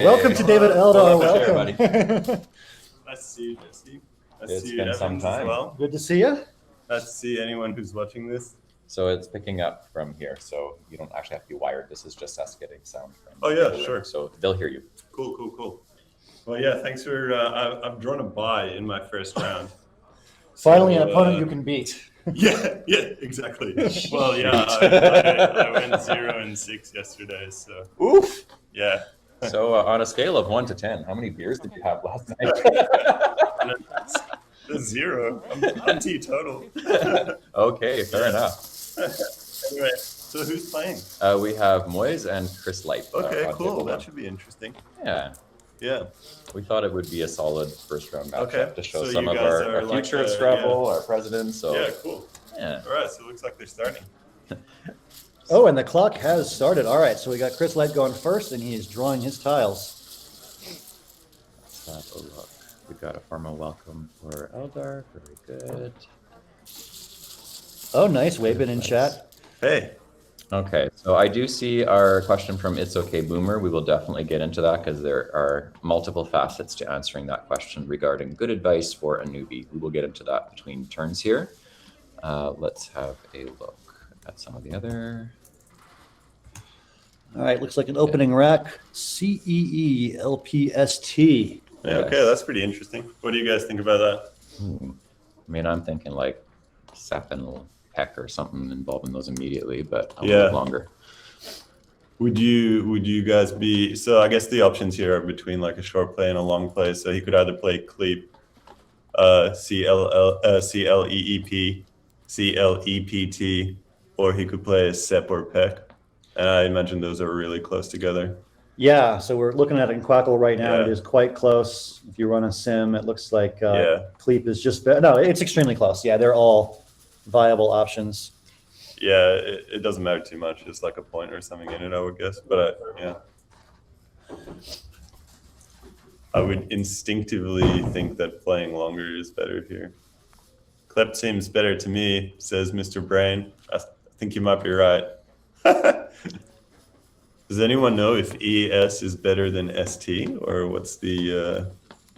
Welcome to David Eldar. Welcome. Welcome. Nice to see you, Jesse. Nice It's to see been you, some Evans, time. as well. Good to see you. Nice to see anyone who's watching this. So it's picking up from here, so you don't actually have to be wired. This is just us getting sound from Oh, yeah, the sure. So they'll hear you. Cool. Well, yeah, thanks for. I've drawn a bye in my first round. Finally, So, an opponent you can beat. Yeah, exactly. Well, yeah, I went 0-6 yesterday, so Oof. yeah. So on a scale of 1 to 10, how many beers did you have last night? That's 0. I'm teetotal. Okay, fair enough. Anyway, so who's playing? We have Moiz and Chris Lipe. Okay, on cool. table That one. should be interesting. Yeah, we thought it would be a solid first round matchup Okay, to show so some you of guys our are like future the- Scrabble, our presidents. So Yeah, cool. yeah. All right, so it looks like they're starting. Oh, and the clock has started. All right, so we got Chris Light going first, and he is drawing his tiles. Let's have a look. We got a formal welcome for Eldar. Very good. Oh, nice. Waving in chat. Hey. Okay, so I do see our question from It's Okay Boomer. We will definitely get into that because there are multiple facets to answering that question regarding good advice for a newbie. We will get into that between turns here. Let's have a look at some of the other. All right, looks like an opening rack. CEE LPST. Yeah, okay, that's pretty interesting. What do you guys think about that? I mean, I'm thinking like Sap and Peck or something involving those immediately, but I'll Yeah. wait longer. Would you guys be, so I guess the options here are between like a short play and a long play. So he could either play Cleep, CLEEP, CLEPT, or he could play a Sep or Peck. And I imagine those are really close together. Yeah, so we're looking at it in Quackle right now. Yeah. It is quite close. If you run a sim, it looks like Yeah. Cleep is just no, it's extremely close. Yeah, they're all viable options. Yeah, it doesn't matter too much. It's like a point or something in it, I would guess. But yeah. I would instinctively think that playing longer is better here. Clep seems better to me, says Mr. Brain. I think you might be right. Does anyone know if ES is better than ST, or what's the...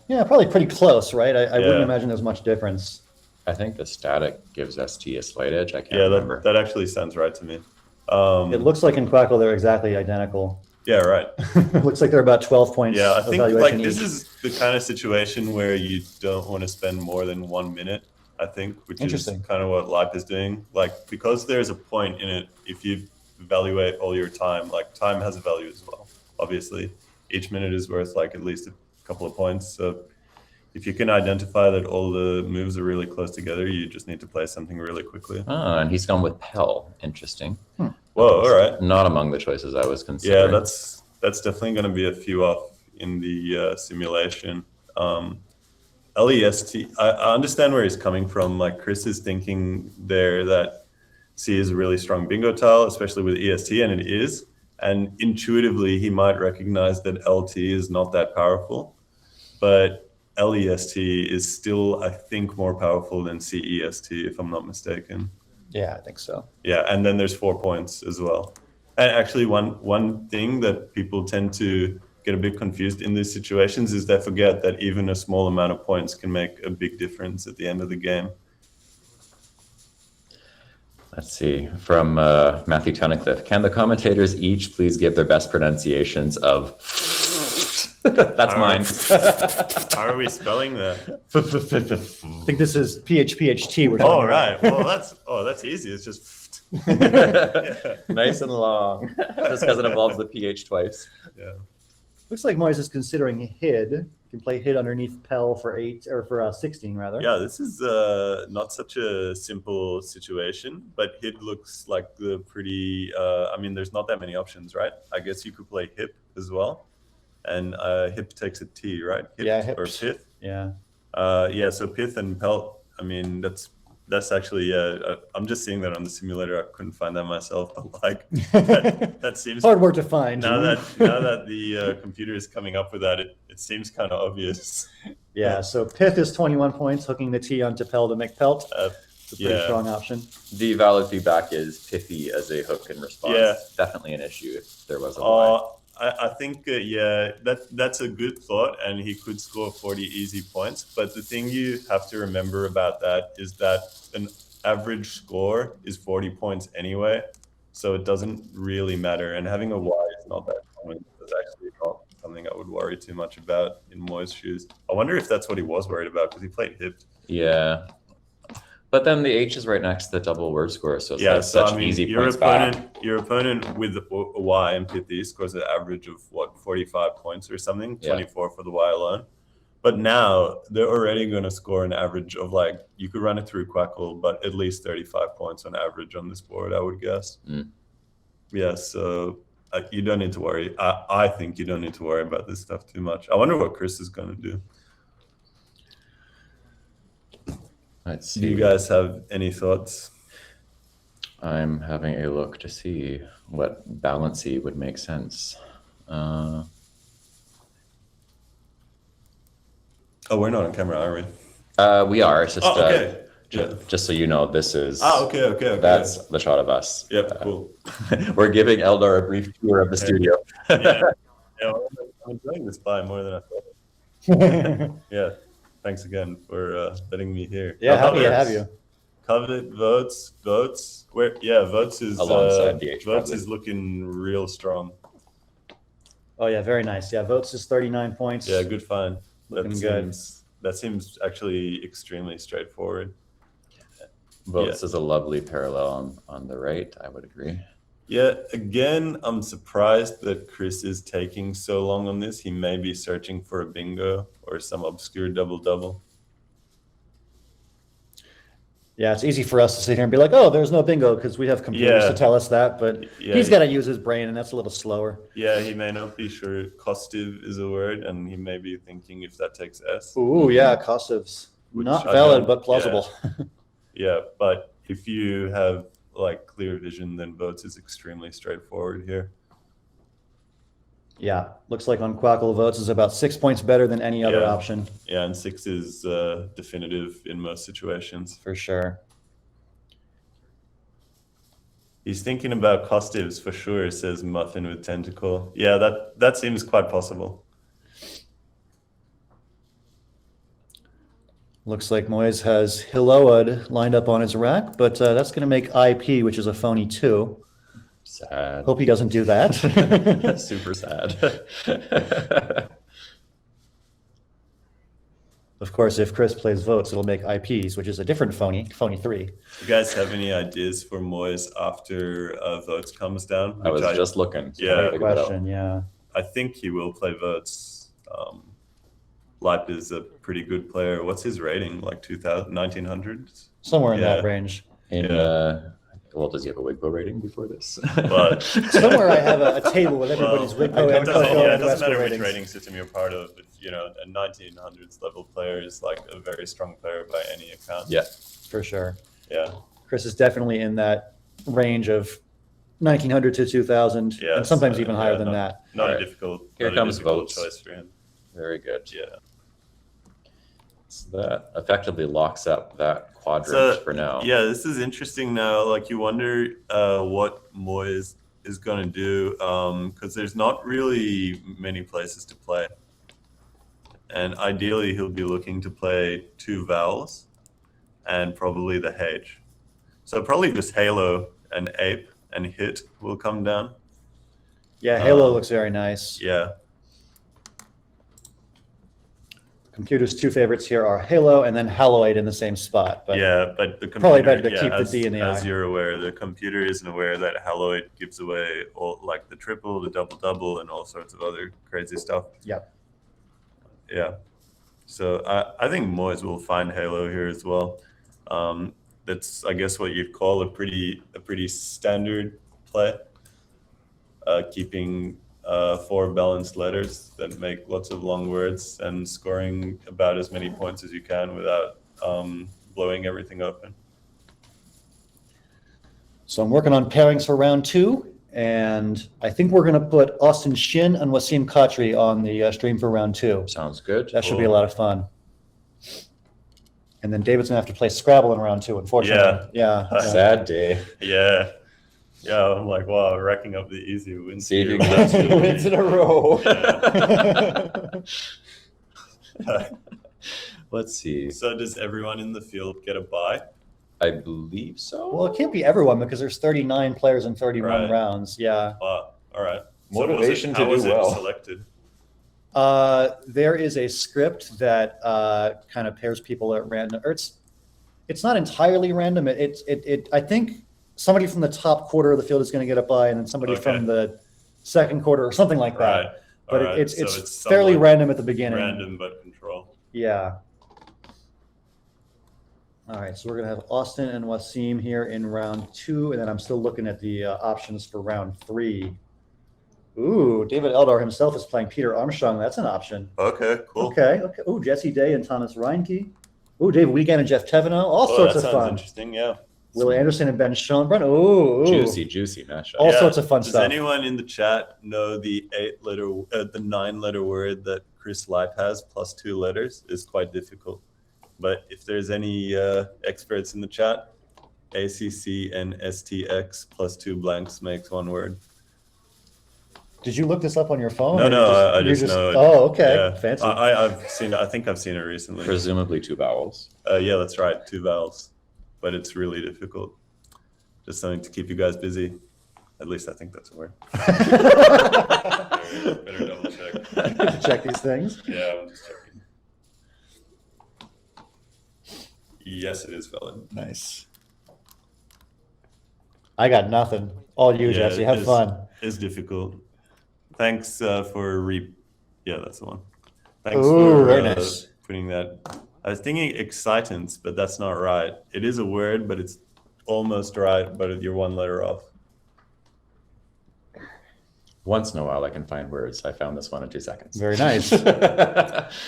Yeah, probably pretty close, right? I wouldn't Yeah. imagine there's much difference. I think the static gives ST a slight edge. I can't Yeah, remember. that actually sounds right to me. It looks like in Quackle they're exactly identical. Yeah, right. It looks like they're about 12 points. Yeah, I think like evaluation this each. is the kind of situation where you don't want to spend more than 1 minute, I think, which is Interesting. kind of what Lipe is doing. Like, because there's a point in it, if you evaluate all your time, like time has a value as well, obviously. Each minute is worth like at least a couple of points. So if you can identify that all the moves are really close together, you just need to play something really quickly. Oh, and he's gone with Pell. Interesting. Whoa, all right. Not among the choices I was considering. Yeah, that's definitely going to be a few off in the simulation. LEST, I understand where he's coming from. Like Chris is thinking there that C is a really strong bingo tile, especially with EST, and it is. And intuitively, he might recognize that LT is not that powerful, but LEST is still, I think, more powerful than CEST, if I'm not mistaken. Yeah, I think so. Yeah, and then there's 4 points as well. And actually, one thing that people tend to get a bit confused in these situations is they forget that even a small amount of points can make a big difference at the end of the game. Let's see. From Matthew Tunnicliffe. Can the commentators each please give their best pronunciations of... That's mine. How are we spelling that? I think this is PHPHT. We're talking Oh, about. right. Well, that's easy. It's just... Nice and long. Just because it involves the PH twice. Yeah. Looks like Moiz is considering HID. You can play HID underneath Pell for 8 or for 16 rather. Yeah, this is not such a simple situation, but HID looks like the pretty... I mean, there's not that many options, right? I guess you could play HIP as well. And HIP takes a T, right? HIP Yeah, or hips. Pith. Yeah. Yeah, so Pith and Pelt, I mean, that's actually, yeah, I'm just seeing that on the simulator. I couldn't find that myself, but like, that seems... Hard work to find. Now that the computer is coming up with that, it seems kind of obvious. Yeah, so Pith is 21 points, hooking the T onto Pell to make Pelt. It's a pretty yeah. strong option. The valid feedback is pithy as a hook in response. Yeah. Definitely an issue if there was a line. I think, that's a good thought, and he could score 40 easy points. But the thing you have to remember about that is that an average score is 40 points anyway, so it doesn't really matter. And having a Y is not that common. It's actually not something I would worry too much about in Moi's shoes. I wonder if that's what he was worried about, because he played hipped. Yeah. But then the H is right next to the double word score, so it's like so such I mean, easy your points opponent, back. your opponent with a Y and Pithy scores an average of what, 45 points or something, Yeah. 24 for the Y alone. But now they're already going to score an average of, like, you could run it through Quackle, but at least 35 points on average on this board, I would guess. Yeah, so you don't need to worry. I think you don't need to worry about this stuff too much. I wonder what Chris is going to do. Let's Do see. you guys have any thoughts? I'm having a look to see what balancey would make sense. Oh, we're not on camera, are we? We are. It's just, okay. just so you know, this is. Okay. That's the shot of us. Yep, cool. We're giving Eldar a brief tour of the studio. Yeah, I'm enjoying this by more than I thought. Yeah, thanks again for letting me here. Yeah, happy to have you. Covet, votes. Votes is Alongside the H, votes probably. is looking real strong. Oh yeah, very nice. Yeah, votes is 39 points. Yeah, good find. Looking good. That seems actually extremely straightforward. Votes is a lovely parallel on the right, I would agree. Yeah, again, I'm surprised that Chris is taking so long on this. He may be searching for a bingo or some obscure double-double. Yeah, it's easy for us to sit here and be like, oh, there's no bingo, because we have computers Yeah. to tell us that, but Yeah, he's got to use his brain, and that's a little slower. Yeah, he may not be sure costive is a word, and he may be thinking if that takes S. Ooh, yeah, Kosov's Which not I valid, don't- but plausible. Yeah, but if you have like clear vision, then votes is extremely straightforward here. Yeah, looks like on Quackle, votes is about 6 points better than any other Yeah. option, Yeah, and 6 is definitive in most situations. for sure. He's thinking about costives for sure, says Muffin with Tentacle. Yeah, that seems quite possible. Looks like Moiz has Hiload lined up on his rack, but that's going to make IP, which is a phony 2. Sad. Hope he doesn't do that. Super sad. Of course, if Chris plays votes, it'll make IPs, which is a different phony 3. You guys have any ideas for Moiz after votes comes down? I was just looking. Yeah. Trying to Great figure it out. question, yeah. I think he will play votes. Lipe is a pretty good player. What's his rating? Like 1900s? Somewhere in Yeah. that range. Well, does he have a Wigbo rating before this? But Somewhere I have a table with everybody's well, Wigbo it and doesn't, Coco yeah, it and doesn't Western matter which ratings. rating system you're part of, but a 1900s level player is like a very strong player by any account. Yeah. For sure. Yeah. Chris is definitely in that range of 1900 to 2000, Yeah, and sometimes so, even yeah, higher than that. Not Alright. a difficult. Here not a comes difficult votes. choice for him. Very good. Yeah. So that effectively locks up that quadrant So, for now. Yeah, this is interesting now. Like, you wonder what Moiz is going to do, because there's not really many places to play. And ideally, he'll be looking to play 2 vowels and probably the H. So probably just Halo and Ape and Hit will come down. Yeah, Halo looks very nice. Yeah. Computer's 2 favorites here are Halo and then Haloid in the same spot. But Yeah, but the computer, Probably better to yeah, keep the as, D in the as I. you're aware, the computer isn't aware that Haloid gives away all, like the triple, the double, and all sorts of other crazy stuff. Yep. Yeah. So I think Moiz will find Halo here as well. That's, I guess, what you'd call a pretty standard play, keeping 4 balanced letters that make lots of long words and scoring about as many points as you can without blowing everything open. So I'm working on pairings for round 2, and I think we're going to put Austin Shin and Wasim Khatri on the stream for round 2. Sounds good. That should be a lot of fun. And then David's going to have to play Scrabble in round 2, unfortunately. Yeah. Yeah. Sad day. Yeah. Yeah, I'm like, wow, racking up the easy wins. See if you here. can get 2 wins in a row. Let's see. So does everyone in the field get a bye? I believe so. Well, it can't be everyone because there's 39 players in 31 Right. rounds. Yeah. Wow. All right. Motivation to how do was well. it selected? There is a script that kind of pairs people at random, or it's not entirely random. I think somebody from the top quarter of the field is going to get a bye, and then somebody Okay. from the second quarter or something like that. Right. But All right. it's So fairly somewhat random at the beginning. random but control. Yeah. All right, so we're gonna have Austin and Wasim here in round 2, and then I'm still looking at the options for round 3. Ooh, David Eldar himself is playing Peter Armstrong. That's an option. Okay, cool. Okay. Ooh, Jesse Day and Thomas Reinke. Ooh, David Wiegand and Jeff Teveno. All sorts that of sounds fun. interesting. Yeah. Will Anderson and Ben Schoenbrunn. Ooh. Juicy matchup. All sorts of fun Does stuff. anyone in the chat know the 9-letter word that Chris Lipe has plus 2 letters? Is quite difficult. But if there's any experts in the chat, ACC and STX plus 2 blanks makes 1 word. Did you look this up on your phone? No, I you just know it. Oh, okay. Yeah. Fancy. I've seen it. I think I've seen it recently. Presumably 2 vowels. Yeah, that's right. 2 vowels. But it's really difficult. Just something to keep you guys busy. At least I think that's a word. better double check. Check these things. Yeah, I'm just checking. Yes, it is valid. Nice. I got nothing. All you, Yeah, Jesse. Have it's- fun. It's difficult. Thanks for Yeah, that's the one. Thanks Ooh, for very nice. putting that. I was thinking excitance, but that's not right. It is a word, but it's almost right, but you're 1 letter off. Once in a while, I can find words. I found this one in 2 seconds. Very nice.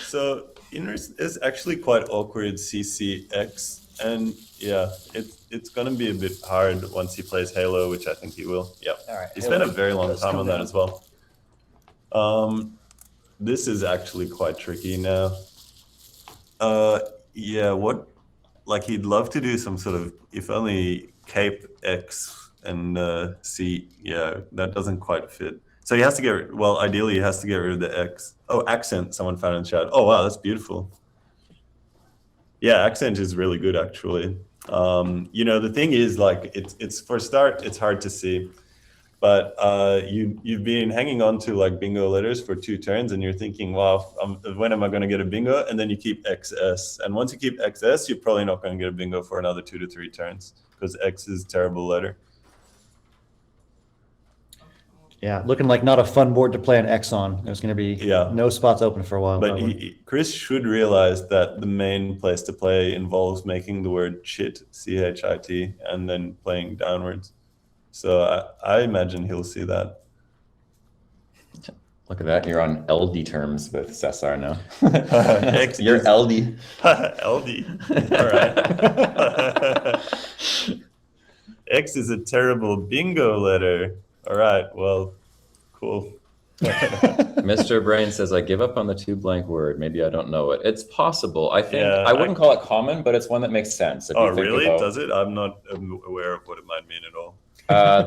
So it's actually quite awkward CCX, and yeah, it's going to be a bit hard once he plays Halo, which I think he will. Yep. All right. He spent a very long Let's time come on that down. as well. This is actually quite tricky now. Yeah, he'd love to do some sort of, if only cape X and C, yeah, that doesn't quite fit. So he has to ideally he has to get rid of the X. Oh, accent, someone found in chat. Oh, wow, that's beautiful. Yeah, accent is really good, actually. The thing is, it's for a start, it's hard to see. But you've been hanging on to bingo letters for 2 turns, and you're thinking, wow, when am I going to get a bingo? And then you keep XS. And once you keep XS, you're probably not going to get a bingo for another 2 to 3 turns because X is a terrible letter. Yeah, looking like not a fun board to play an X on. There's going to be Yeah. no spots open for a while. But Chris should realize that the main place to play involves making the word chit, CHIT, and then playing downwards. So I imagine he'll see that. Look at that. You're on LD terms with Cesar now. X You're is- LD. LD. All right. X is a terrible bingo letter. All right. Well, cool. Mr. Brain says, I give up on the 2 blank word. Maybe I don't know it. It's possible. I think Yeah, I wouldn't call it common, but it's one that makes sense. If Oh, you think really? about- Does it? I'm not aware of what it might mean at all.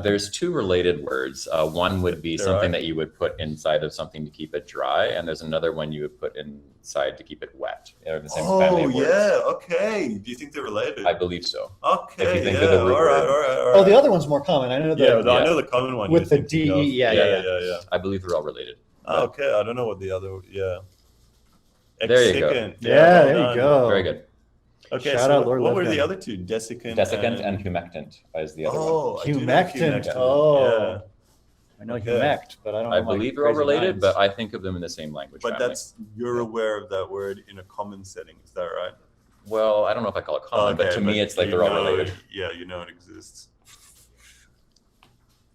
There's 2 related words. One would be There something are? that you would put inside of something to keep it dry, and there's another one you would put inside to keep it wet. They're the same family Oh, of words. yeah. Okay. Do you think they're related? I believe so. Okay. if you think yeah. of the root all right. word. All right. All right. Oh, the other one's more common. I know that. Yeah, I Yeah. know the common one. With you're the thinking DE, of. yeah. Yeah. I believe they're all related. Oh, okay. I don't know what the other. Yeah. There you go. Exicant. Yeah, well there done. you go. Very good. Okay. Shout so out what, Lord what were Lefkin. the other 2? Desiccant. Desiccant and humectant is the other one. Oh, I do know Humectant. Oh. Yeah. I know Okay. humect, but I don't know. I my believe they're all crazy related, nines. but I think of them in the same language But family. you're aware of that word in a common setting. Is that right? Well, I don't know if I call it common, but to me, it's like you they're all know related. Yeah, you know it exists.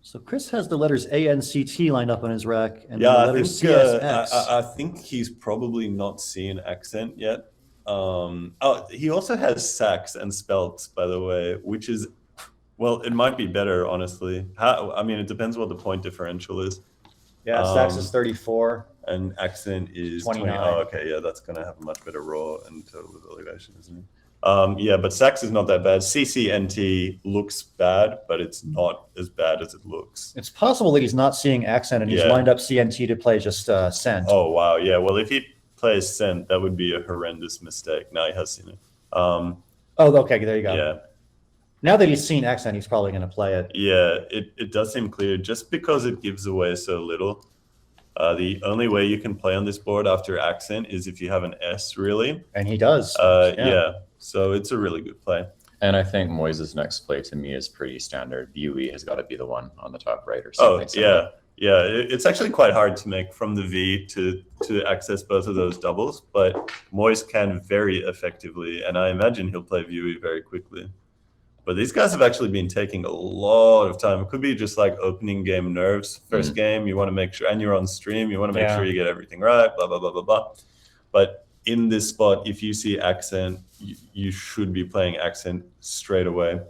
So Chris has the letters ANCT lined up on his rack, and Yeah, the I letters think CSX. I think he's probably not seen accent yet. He also has sax and spelt, by the way, which is, well, it might be better, honestly. It depends what the point differential is. Yeah, Sax is 34. And accent is 29. Oh, okay, yeah, that's going to have a much better raw and total evaluation, isn't it? Yeah, but Sax is not that bad. CCNT looks bad, but it's not as bad as it looks. It's possible that he's not seeing accent and he's Yeah. lined up CNT to play just cent. Oh, wow. Yeah, well, if he plays cent, that would be a horrendous mistake. Now he has seen it. Oh, okay, there you go. Yeah. Now that he's seen accent, he's probably going to play it. Yeah, it does seem clear just because it gives away so little. The only way you can play on this board after accent is if you have an S, really. And he does. Yeah, so it's a really good play. And I think Moise's next play to me is pretty standard. UE has got to be the one on the top right or something. Yeah. It's actually quite hard to make from the V to access both of those doubles, but Moiz can very effectively, and I imagine he'll play UE very quickly. But these guys have actually been taking a lot of time. It could be just like opening game nerves. First game, you want to make sure, and you're on stream, you want to make sure you get everything right, blah, blah, blah, blah, blah. But in this spot, if you see accent, you should be playing accent straight away.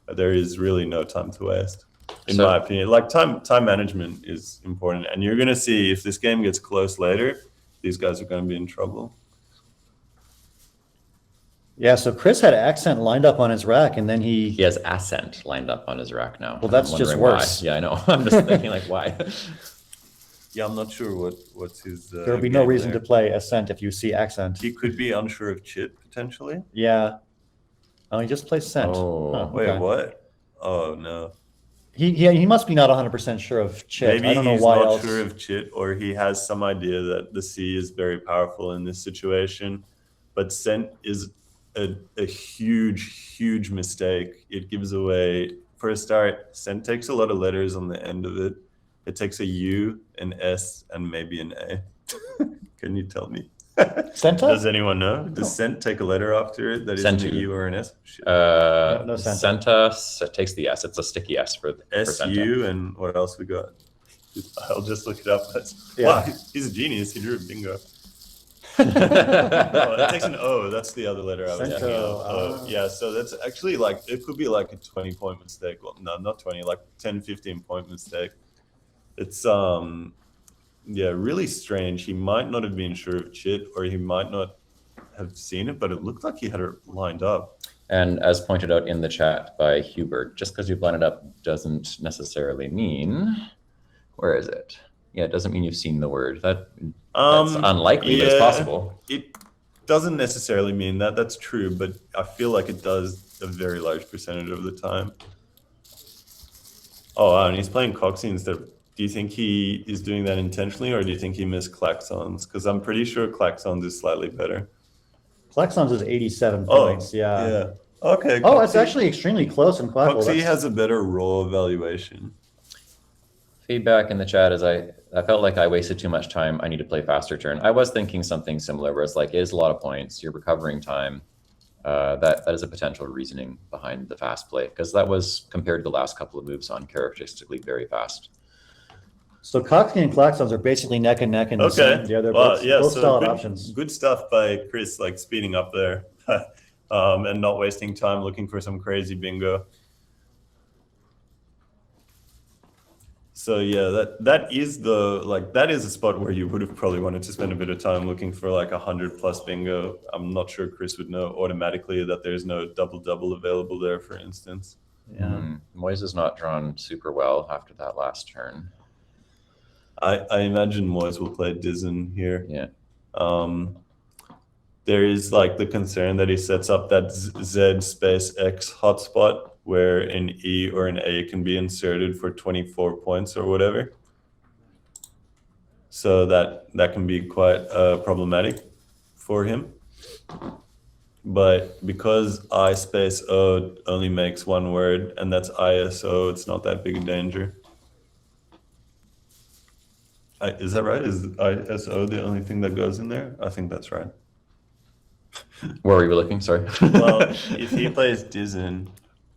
There is really no time to waste, in my opinion. Like time management is important. And you're going to see if this game gets close later, these guys are going to be in trouble. Yeah, so Chris had accent lined up on his rack, and then he has accent lined up on his rack now. Well, that's just worse. Why. Yeah, I know. I'm just thinking like, why? Yeah, I'm not sure what's his. There would be no reason to play accent if you see accent. He could be unsure of chit potentially. Yeah. Oh, he just plays cent. Oh, Huh, wait, okay. what? Oh no. He must be not 100% sure of chit. Maybe I don't know he's why not else. sure of chit, or he has some idea that the C is very powerful in this situation. But cent is a huge mistake. It gives away, for a start, cent takes a lot of letters on the end of it. It takes a U, an S, and maybe an A. Can you tell me? Centa? Does anyone know? Does cent take a letter after it that isn't a U or an S? Shit. No Centa. Centa takes the S. It's a sticky S for SU, Centa. and what else we got? I'll just look it up. Yeah. Wow, he's a genius. He drew a bingo. Oh, it takes an O. That's the other letter I was thinking of. Yeah, so that's actually like, it could be like a 20-point mistake. Well, no, not 20, like 10, 15-point mistake. It's, yeah, really strange. He might not have been sure of chit, or he might not have seen it, but it looked like he had it lined up. And as pointed out in the chat by Hubert, just because you've lined it up doesn't necessarily mean, where is it? Yeah, it doesn't mean you've seen the word. That's unlikely, but it's possible. It doesn't necessarily mean that. That's true, but I feel like it does a very large percentage of the time. Oh, wow, and he's playing Coxie instead. Do you think he is doing that intentionally, or do you think he missed Klaxons? Because I'm pretty sure Klaxons is slightly better. Klaxons is 87 points, yeah. Yeah. Okay. Oh, it's actually extremely close in Quackle. Coxie has a better raw evaluation. Feedback in the chat is I felt like I wasted too much time. I need to play faster turn. I was thinking something similar where it's like, it is a lot of points. You're recovering time. That is a potential reasoning behind the fast play, because that was, compared to the last couple of moves, uncharacteristically very fast. So Coxie and Klaxons are basically neck and neck in the same. Yeah, they're both solid options. Good stuff by Chris, like speeding up there and not wasting time looking for some crazy bingo. So yeah, that is a spot where you would have probably wanted to spend a bit of time looking for like 100+ bingo. I'm not sure Chris would know automatically that there's no double available there, for instance. Yeah. Moiz is not drawn super well after that last turn. I imagine Moiz will play Dizen here. Yeah. There is like the concern that he sets up that Z space X hotspot where an E or an A can be inserted for 24 points or whatever. So that can be quite problematic for him. But because I space O only makes one word, and that's ISO, it's not that big a danger. Is that right? Is ISO the only thing that goes in there? I think that's right. Where were you looking? Sorry. Well, if he plays Dizen.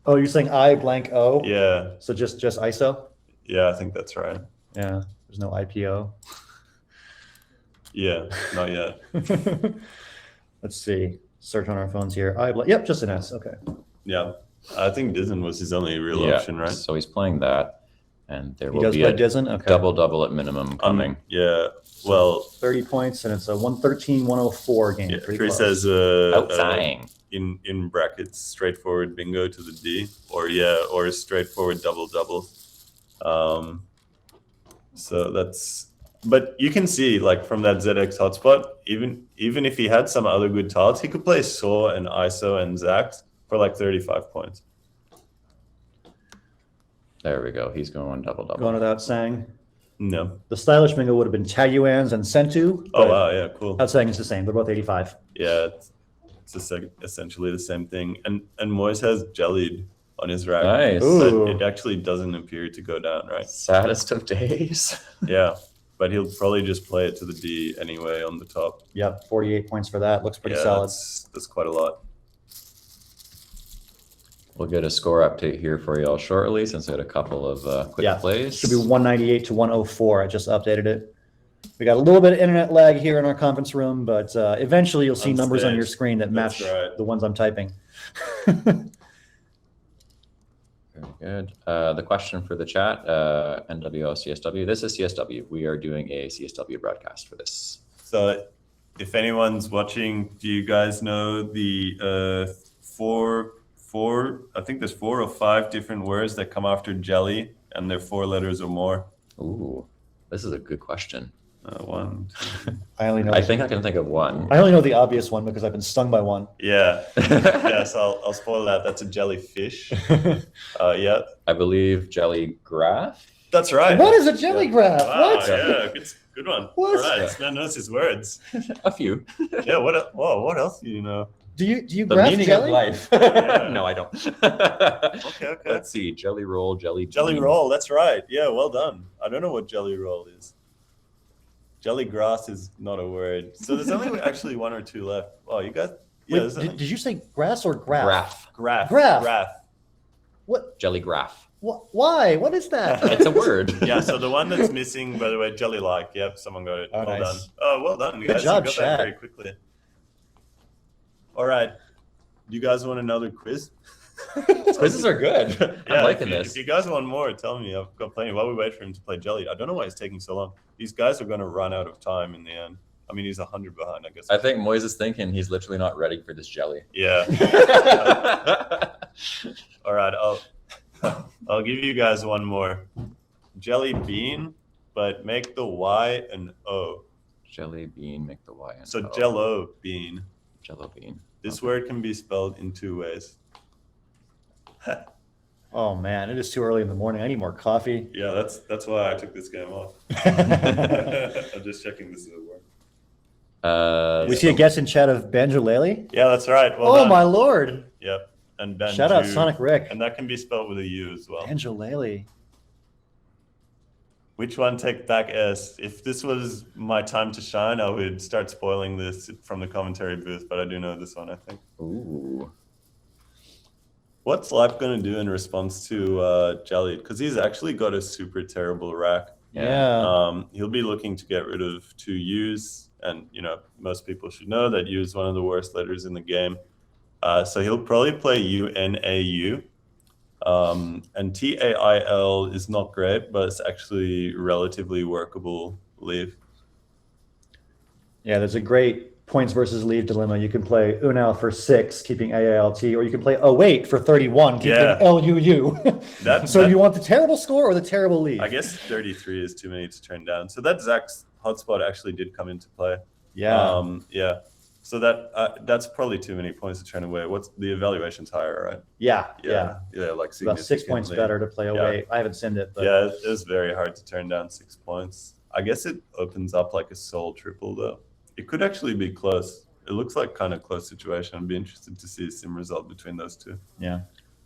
Oh, you're saying I blank O? Yeah. So just ISO? Yeah, I think that's right. Yeah. There's no IPO. Yeah, not yet. Let's see. Search on our phones here. Yep, just an S. Okay. Yeah. I think Dizen was his only real option, right? So he's playing that. And there He will does be play a Dizen? Okay. double at minimum coming. Yeah. Well, 30 points, and it's a 113-104 game. yeah, Pretty Chris close. says Outside. in brackets straightforward bingo to the D, or a straightforward double. So that's. But you can see, like, from that ZX hotspot, even if he had some other good tiles, he could play Saw and ISO and Zax for like 35 points. There we go. He's going double. Going without saying. No. The stylish bingo would have been Taguans and Sentu. Oh, wow. Yeah, cool. Without saying it's the same. They're both 85. Yeah, it's essentially the same thing. And Moiz has jellied on his rack. Nice. Ooh. But it actually doesn't appear to go down, right? Saddest of days. Yeah. But he'll probably just play it to the D anyway on the top. Yep, 48 points for that. Looks pretty Yeah, solid. that's quite a lot. We'll get a score update here for y'all shortly, since I had a couple of quick plays. Should be 198 to 104. I just updated it. We got a little bit of internet lag here in our conference room, but eventually you'll see numbers on your screen that match the ones I'm typing. Very good. The question for the chat, NWO CSW. This is CSW. We are doing a CSW broadcast for this. So if anyone's watching, do you guys know the four, I think there's 4 or 5 different words that come after jelly, and they're 4 letters or more? Ooh, this is a good question. One, two. I think I can think of one. I only know the obvious one because I've been stung by one. Yeah. Yeah, so I'll spoil that. That's a jellyfish. Yeah. I believe jelly graph. That's right. What is a jelly graph? Wow, What? yeah, good one. What? All right, this man knows his words. A few. Yeah, what else do you know? Do you The graph meaning jelly? of life. Yeah. No, I don't. Okay. Let's see. Jelly roll, jelly Jelly roll, that's right. Yeah, well done. I don't know what jelly roll is. Jelly grass is not a word. So there's only actually 1 or 2 left. Oh, you guys. Yeah, Wait, did you say grass or graph? Graph. Graph. What? Jelly graph. Why? What is that? It's a word. Yeah, so the one that's missing, by the way, jelly like. Yep, someone got it. Oh, well nice. done. Oh, well done, Good guys. job, You got chat. that very quickly. All right. You guys want another quiz? Quizzes are good. Yeah, I'm liking if this. you guys want more, tell me. I've got plenty. While we wait for him to play jelly, I don't know why it's taking so long. These guys are going to run out of time in the end. I mean, he's 100 behind, I guess. I think Moiz is thinking he's literally not ready for this jelly. Yeah. All right. I'll give you guys one more. Jelly bean, but make the Y an O. Jelly bean, make the Y. So jello bean. Jello bean. This word can be spelled in 2 ways. Oh man, it is too early in the morning. I need more coffee. Yeah, that's why I took this game off. I'm just checking this is at work. We see a guest in chat of Banjolele. Yeah, that's right. Well Oh done. my lord! Yep. And Banju. Shout out Sonic Rick. And that can be spelled with a U as well. Banjolele. Which one take back S? If this was my time to shine, I would start spoiling this from the commentary booth, but I do know this one, I think. Ooh. What's Lipe going to do in response to Jelly? Because he's actually got a super terrible rack. Yeah. He'll be looking to get rid of 2 U's, and most people should know that U is one of the worst letters in the game. So he'll probably play UNAU. And TAIL is not great, but it's actually relatively workable leave. Yeah, there's a great points versus leave dilemma. You can play Unal for 6, keeping AALT, or you can play 08 for 31, keeping LUU. So do you want the terrible score or the terrible leave? I guess 33 is too many to turn down. So that Zach's hotspot actually did come into play. Yeah. Yeah. So that's probably too many points to turn away. What's the evaluation's higher, right? Yeah. Like About 6 points better to play 08. I haven't seen it, but yeah, it was very hard to turn down 6 points. I guess it opens up like a soul triple though. It could actually be close. It looks like kind of close situation. I'd be interested to see a sim result between those two. Yeah.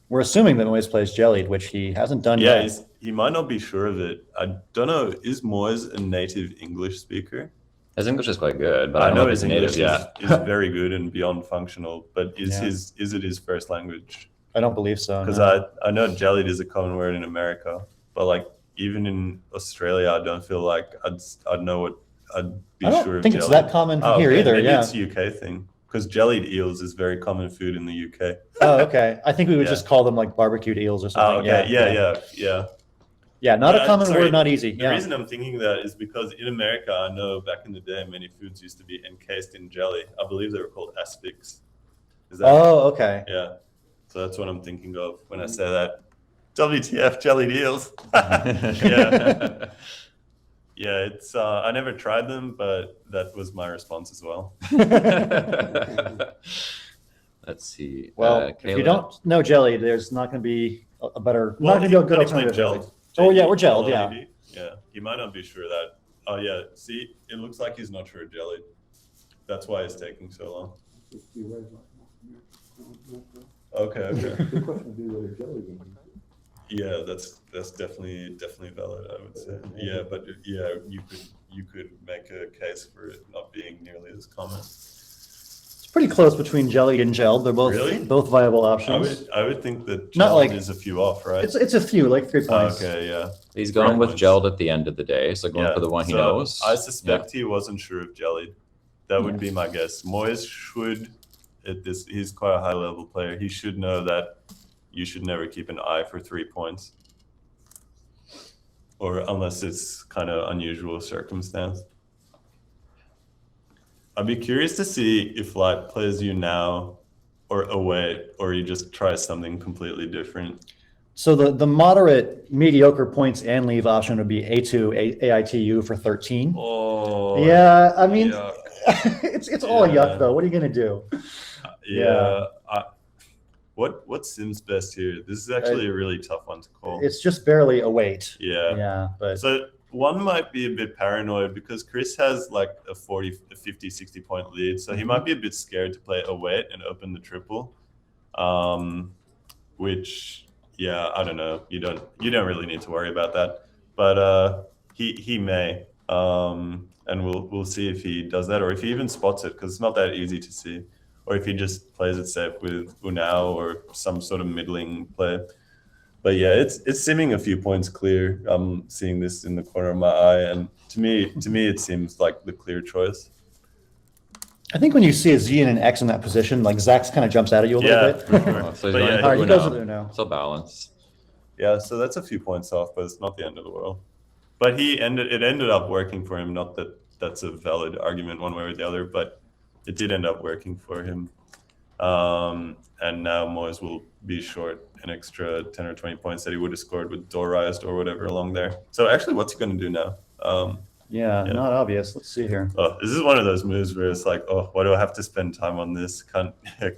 We're assuming that Moiz plays Jellied, which he hasn't done Yeah, yet. he might not be sure of it. I don't know. Is Moiz a native English speaker? His English is quite good, but I I don't know know if his he's English native yet. is very good and beyond functional, but is it his first language? I don't believe so. Because no. I know jellied is a common word in America, but like even in Australia, I don't feel like I'd know what I'd be I don't sure of think it's jellied. that common Oh, here okay. either. Maybe Yeah. it's a UK thing because jellied eels is very common food in the UK. Oh, okay. I think we would Yeah. just call them like barbecued eels or Oh, something. okay. Yeah. Yeah, not a common sorry, word, not easy. The Yeah. reason I'm thinking that is because in America, I know back in the day, many foods used to be encased in jelly. I believe they were called aspics. Is that? Oh, okay. Yeah. So that's what I'm thinking of when I say that. WTF jellied eels. Yeah. Yeah, it's I never tried them, but that was my response as well. Let's see. Well, if you Kayla- don't know jelly, there's not going to be a better, Well, not going to be a good how do you play alternative. to jelly. gelled? Oh, yeah, we're gelled, yeah. J-E-L-L-E-D? Yeah, he might not be sure that. Oh, yeah, see, it looks like he's not sure jellied. That's why it's taking so long. Okay. Yeah, that's definitely valid, I would say. Yeah, but yeah, you could make a case for it not being nearly as common. It's pretty close between jellied and gelled. They're both Really? both viable options. I would think that Not gelled like- is a few off, right? It's a few, like 3 points. Okay, yeah. He's going Right with ones. gelled at the end of the day, so going Yeah, for the one he so knows. I suspect he wasn't sure of jellied. That would be my guess. Moiz should, he's quite a high level player. He should know that you should never keep an eye for 3 points. Or unless it's kind of unusual circumstance. I'd be curious to see if Lipe plays you now or away, or you just try something completely different. So the moderate, mediocre points and leave option would be A2, AITU for 13. Oh, Yeah, I mean, yuck. it's all Yeah. yuck though. What are you going to do? Yeah. What seems best here? This is actually a really tough one to call. It's just barely a weight. Yeah. Yeah, but So one might be a bit paranoid because Chris has like a 50, 60 point lead. So he might be a bit scared to play a weight and open the triple. Which, yeah, I don't know. You don't really need to worry about that. But he may. And we'll see if he does that or if he even spots it because it's not that easy to see. Or if he just plays it safe with Unao or some sort of middling play. But yeah, it's seeming a few points clear. I'm seeing this in the corner of my eye, and to me, it seems like the clear choice. I think when you see a Z and an X in that position, like Zach's kind of jumps out at you a little Yeah, bit. for sure. So he's But going yeah, for All right, he goes with Unao. Uno. So balance. Yeah, so that's a few points off, but it's not the end of the world. But it ended up working for him. Not that that's a valid argument one way or the other, but it did end up working for him. And now Moiz will be short an extra 10 or 20 points that he would have scored with Dorized or whatever along there. So actually, what's he going to do now? Yeah, Yeah. not obvious. Let's see here. Oh, this is one of those moves where it's like, oh, why do I have to spend time on this? Can't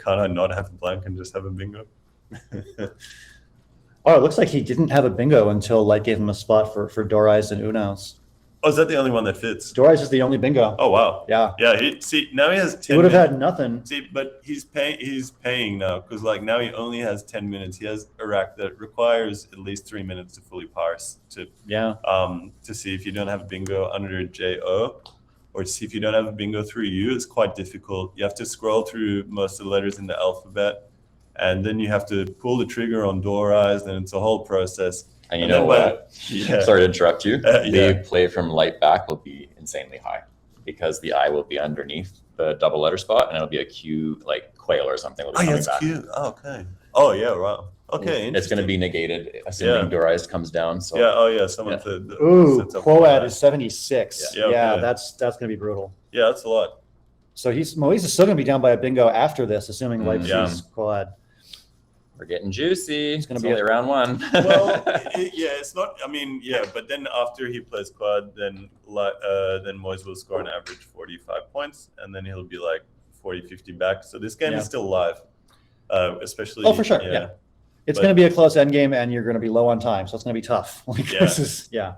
I not have a blank and just have a bingo? Oh, it looks like he didn't have a bingo until Light gave him a spot for Dorized and Unaus. Oh, is that the only one that fits? Dorized is the only bingo. Oh, wow. Yeah, Yeah, now he has 10 he would have minutes. had nothing. See, but he's paying now because like now he only has 10 minutes. He has a rack that requires at least 3 minutes to fully parse Yeah, to see if you don't have a bingo under JO or to see if you don't have a bingo through U. It's quite difficult. You have to scroll through most of the letters in the alphabet and then you have to pull the trigger on Dorized and it's a whole process. And you And know then what? Yeah. Sorry to interrupt you. Yeah. The play from light back will be insanely high because the I will be underneath the double letter spot and it'll be a Q like quail or something will be Oh, yeah, coming it's back. cute. Oh, okay. Oh, yeah, wow. Okay, It's going to be negated assuming Dorized comes down. So Yeah, oh, yeah, someone Yeah. said. Ooh, sets up Quoad for is 76. Yeah. Yeah, Yeah, okay. that's going to be brutal. Yeah, that's a lot. So Moiz is still going to be down by a bingo after this, assuming Light Yeah. sees Quoad. we're getting juicy. It's gonna going be to be only round one. Well, it's not. I mean, yeah, but then after he plays quad, then Moiz will score an average 45 points, and then he'll be like 40, 50 back. So this game Yeah. is still live, especially. Oh, for sure, yeah. It's going to be a close end game, and you're going to be low on time, so it's going to be tough. Like Yeah. this is, yeah.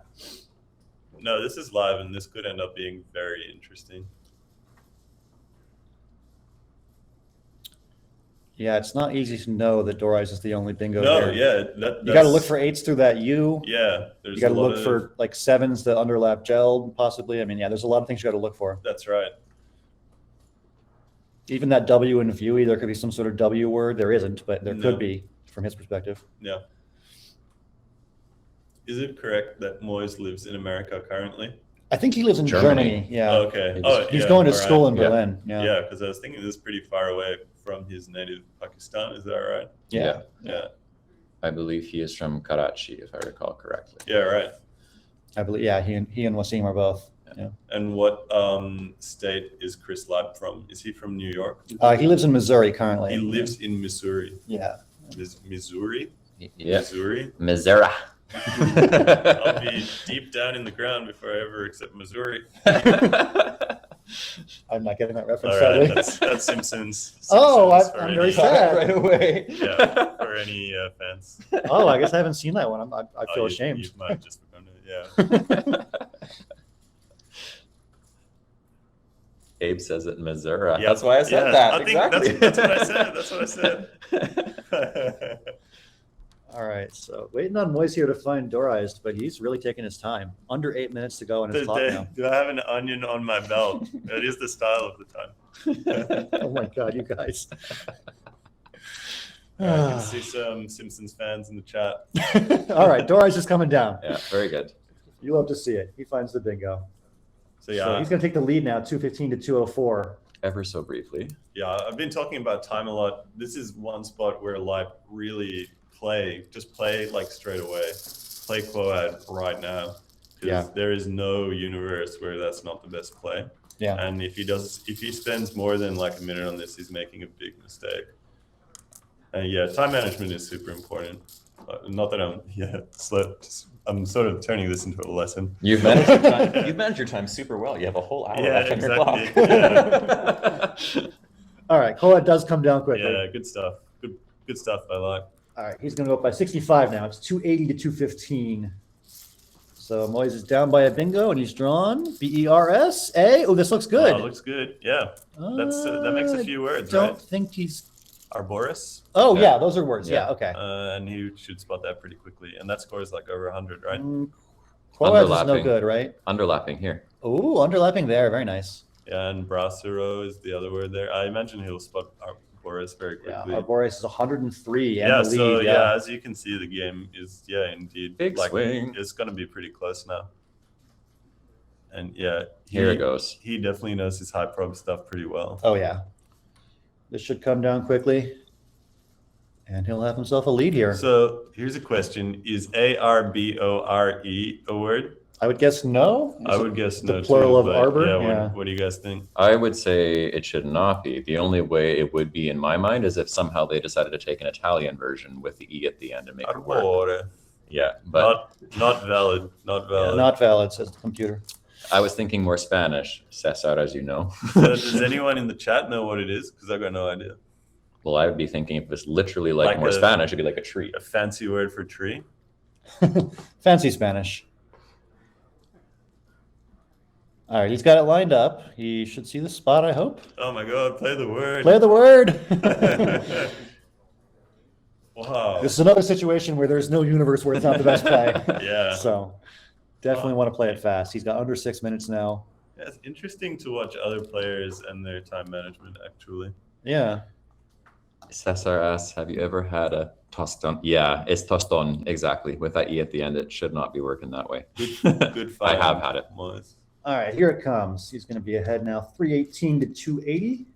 No, this is live, and this could end up being very interesting. Yeah, it's not easy to know that Dorized is the only bingo No, there. yeah, You got to look for eights through that U. Yeah, there's You got to a lot look of- for like sevens, the underlap gel, possibly. I mean, yeah, there's a lot of things you got to look for. That's right. Even that W in Vue, there could be some sort of W word. There isn't, but there No. could be from his perspective. Yeah. Is it correct that Moiz lives in America currently? I think he lives in Germany. Germany. Yeah. Oh, okay. He's yeah, going to all right. school in Yeah. Berlin. Yeah. Yeah, because I was thinking this is pretty far away from his native Pakistan. Is that right? Yeah. Yeah. I believe he is from Karachi, if I recall correctly. Yeah, right. I believe, yeah, he and Wasim are both. Yeah. And what state is Chris Lipe from? Is he from New York? He lives in Missouri currently. He lives in Missouri. Yeah. Missouri? Yeah. Missouri? Missouri. I'll be deep down in the ground before I ever accept Missouri. I'm not getting that reference. All right, sadly. that's Simpsons. Oh, Simpsons I'm for very any- sad. Right away. Yeah, for any fans. Oh, I guess I haven't seen that one. I feel ashamed. You might have just begun it, yeah. Abe says it in Missouri. Yeah. That's why I said Yeah, that. I think exactly. that's what I said. That's what I said. All right, so waiting on Moiz here to find Dorized, but he's really taking his time. Under 8 minutes to go in his clock now. Do I have an onion on my belt? That is the style of the time. Oh my God, you guys. I can see some Simpsons fans in the chat. All right, Dorized is coming down. Yeah, very good. You love to see it. He finds the bingo. So So yeah, he's going to take the lead now, 215 to 204. Ever so briefly. yeah, I've been talking about time a lot. This is one spot where Lipe really just play like straight away. Play Quoad right now. Because Yeah. there is no universe where that's not the best play. Yeah. And if he spends more than like a minute on this, he's making a big mistake. And yeah, time management is super important. Not that I'm sort of turning this into a lesson. You've managed your time. You've managed your time super well. You have a whole hour Yeah, left on exactly. your clock. All right, Quoad does come down quickly. Yeah, good stuff. Good stuff I like. All right, he's going to go up by 65 now. It's 280 to 215. So Moiz is down by a bingo, and he's drawn BERS. Oh, this looks good. Oh, looks good. Yeah, that makes a few words, Don't right? think he's. Arboris. Oh Yeah. yeah, those are words. Yeah, Yeah. okay. And he should spot that pretty quickly. And that scores like over 100, right? Quoad is no Underlapping. good, right? Underlapping here. Ooh, underlapping there. Very nice. Yeah, and Brasero is the other word there. I imagine he'll spot Arboris very Yeah, quickly. Arboris is 103 and Yeah, the so lead. yeah, as you can see, the game is indeed Big swing. It's going to be pretty close now. And yeah, Here it goes. He definitely knows his high prob stuff pretty well. Oh yeah. This should come down quickly, and he'll have himself a lead here. So here's a question: is ARBORE a word? I would guess no. I would guess the no. plural too, of but arbor? Yeah, Yeah. what do you guys think? I would say it should not be. The only way it would be in my mind is if somehow they decided to take an Italian version with the E at the end and make it work. Arbore. Yeah, but Not valid. Not valid. Not valid, says the computer. I was thinking more Spanish, Cesar, as you know. So does anyone in the chat know what it is? Because I got no idea. Well, I would be thinking if it's literally like more a- Spanish, it'd be like a tree. A fancy word for tree. Fancy Spanish. All right, he's got it lined up. He should see the spot, I hope. Oh my god, play the word. Play the word. Wow. This is another situation where there's no universe where it's not the best play. Yeah. So definitely want to play it fast. He's got under 6 minutes now. Yeah, it's interesting to watch other players and their time management, actually. Yeah. Cesar asks, have you ever had a toston? Yeah, it's toston, exactly. With that E at the end, it should not be working that way. Good fight. I have had it. Moiz. All right, here it comes. He's going to be ahead now, 318 to 280.